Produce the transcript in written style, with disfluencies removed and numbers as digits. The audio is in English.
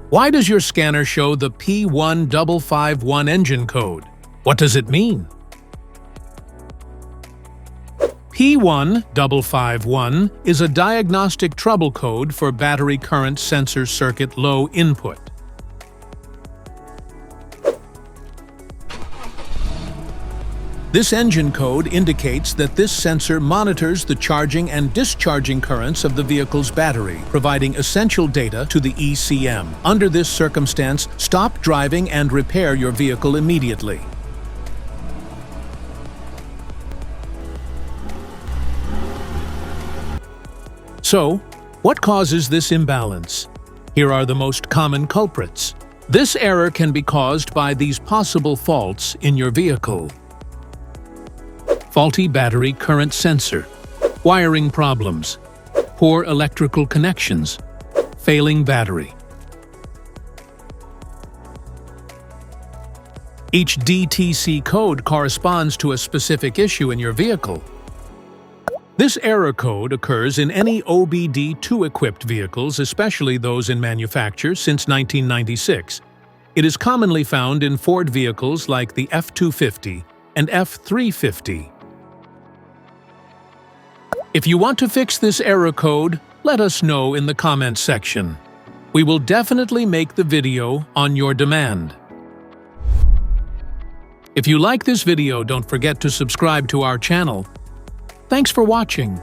Why does your scanner show the P1551 engine code? What does it mean? P1551 is a diagnostic trouble code for battery current sensor circuit low input. This engine code indicates that this sensor monitors the charging and discharging currents of the vehicle's battery, providing essential data to the ECM. Under this circumstance, stop driving and repair your vehicle immediately. So, what causes this imbalance? Here are the most common culprits. This error can be caused by these possible faults in your vehicle. Faulty battery current sensor, wiring problems, poor electrical connections, failing battery. Each DTC code corresponds to a specific issue in your vehicle. This error code occurs in any OBD2-equipped vehicles, especially those in manufacture since 1996. It is commonly found in Ford vehicles like the F-250 and F-350. If you want to fix this error code, let us know in the comments section. We will definitely make the video on your demand. If you like this video, don't forget to subscribe to our channel. Thanks for watching.